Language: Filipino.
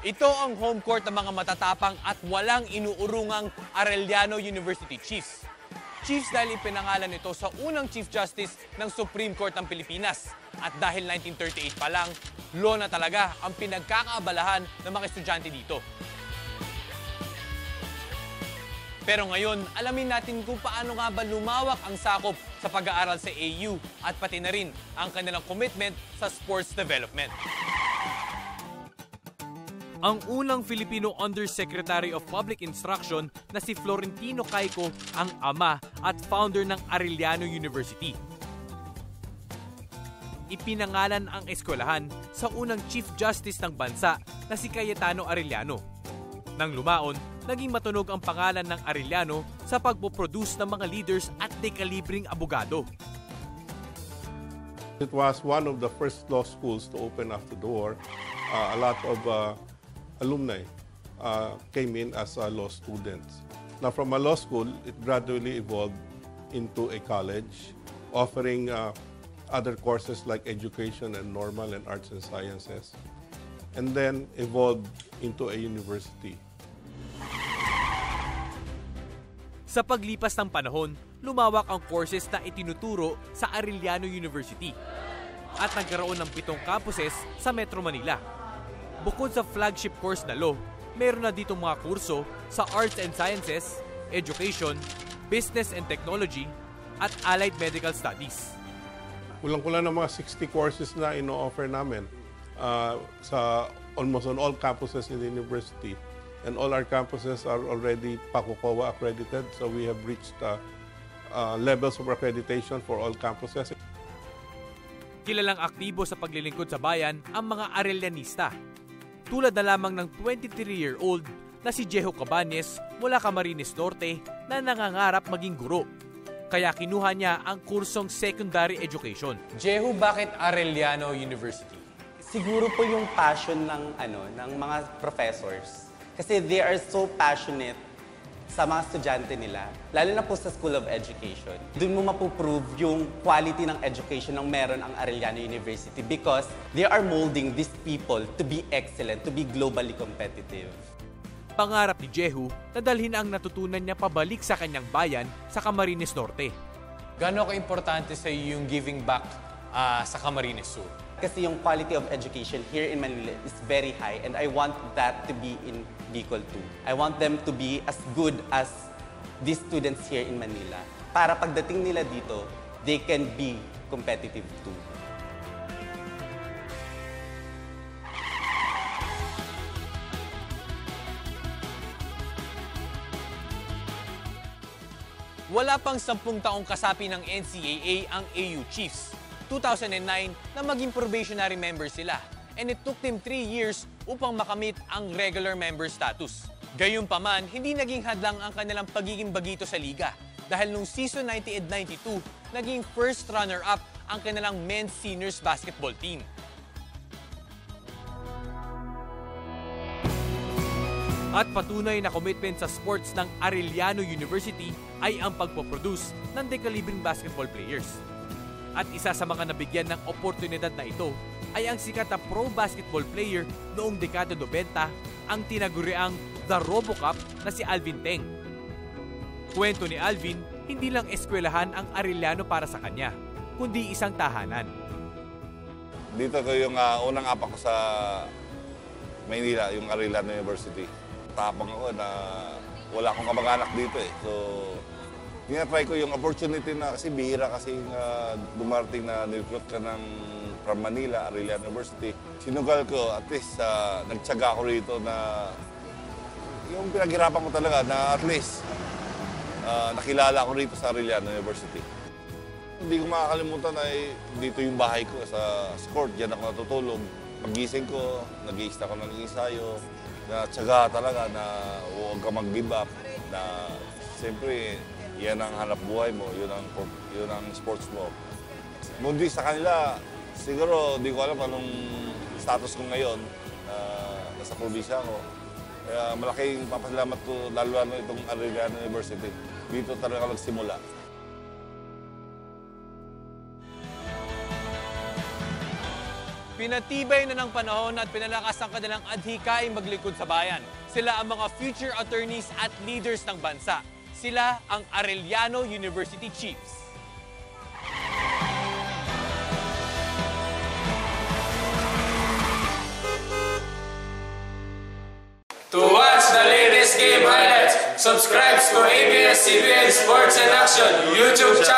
Ito ang home court ng mga matatapang at walang inuurungang Arellano University Chiefs. Chiefs dahil ipinangalan ito sa unang Chief Justice ng Supreme Court ng Pilipinas. At dahil 1938 pa lang, law na talaga ang pinagkakaabalahan ng mga estudyante dito. Pero ngayon, alamin natin kung paano nga ba lumawak ang sakop sa pag-aaral sa AU at pati na rin ang kanilang commitment sa sports development. Ang unang Filipino Undersecretary of Public Instruction na si Florentino Caico ang ama at founder ng Arellano University. Ipinangalan ang eskwelahan sa unang Chief Justice ng bansa na si Cayetano Arellano. Nang lumaon, naging matunog ang pangalan ng Arellano sa pagpoproduce ng mga leaders at dekalibring abogado. It was one of the first law schools to open after the war. A lot of alumni came in as law students. Now, from a law school, it gradually evolved into a college, offering other courses like education and normal and arts and sciences, and then evolved into a university. Sa paglipas ng panahon, lumawak ang courses na itinuturo sa Arellano University at nagkaroon ng 7 campuses sa Metro Manila. Bukod sa flagship course na law, meron na ditong mga kurso sa arts and sciences, education, business and technology, at allied medical studies. Kulang-kulang ng mga 60 courses na ino-offer namin sa almost on all campuses in the university. And all our campuses are already PACOCOA accredited, so we have reached levels of accreditation for all campuses. Kilalang aktibo sa paglilingkod sa bayan ang mga Arellanista. Tulad na lamang ng 23-year-old na si Jehu Cabanes mula Camarines Norte na nangangarap maging guro. Kaya kinuha niya ang kursong secondary education. Jehu, bakit Arellano University? Siguro po yung passion ng mga professors. Kasi they are so passionate sa mga estudyante nila, lalo na po sa School of Education. Doon mo mapuprove yung quality ng education ng meron ang Arellano University because they are molding these people to be excellent, to be globally competitive. Pangarap ni Jehu na dalhin ang natutunan niya pabalik sa kanyang bayan sa Camarines Norte. Gaano ka-importante sa iyo yung giving back sa Camarines Sur? Kasi yung quality of education here in Manila is very high and I want that to be in Bicol too. I want them to be as good as these students here in Manila. Para pagdating nila dito, they can be competitive too. Wala pang 10 taong kasapi ng NCAA ang AU Chiefs. 2009 na maging probationary member sila. And it took them 3 years upang makamit ang regular member status. Gayunpaman, hindi naging hadlang ang kanilang pagiging bagito sa liga. Dahil nung season 98-92, naging first runner-up ang kanilang men's seniors basketball team. At patunay na commitment sa sports ng Arellano University ay ang pagpoproduce ng dekalibring basketball players. At isa sa mga nabigyan ng oportunidad na ito ay ang sikat na pro basketball player noong dekada 90, ang tinaguriang The RoboCop na si Alvin Teng. Kwento ni Alvin, hindi lang eskwelahan ang Arellano para sa kanya, kundi isang tahanan. Dito ko yung unang apak ko sa Maynila, yung Arellano University. Tapang ako na wala akong kamag-anak dito eh. So, tinatry ko yung opportunity na kasi bihira kasi dumarating na nirrecruit ka from Manila, Arellano University. Sinugal ko, at least nagtsaga ako rito na yung pinaghirapan ko talaga na at least nakilala ko rito sa Arellano University. Hindi ko makakalimutan na dito yung bahay ko sa court, diyan ako natutulog. Pagising ko, nag-i-ista ako ng ensayo, na tsaga talaga na huwag ka mag-give up, na siyempre yan ang hanap buhay mo, yun ang sports mo. Mundi sa kanila, siguro di ko alam anong status ko ngayon, nasa probinsya ako. Kaya malaking papasalamat ko lalo itong Arellano University. Dito talaga nagsimula. Pinatibay na ng panahon at pinalakas ang kanilang adhikaing maglingkod sa bayan. Sila ang mga future attorneys at leaders ng bansa. Sila ang Arellano University Chiefs. To watch the latest game highlights, subscribe to ABS-CBN Sports and Action YouTube channel.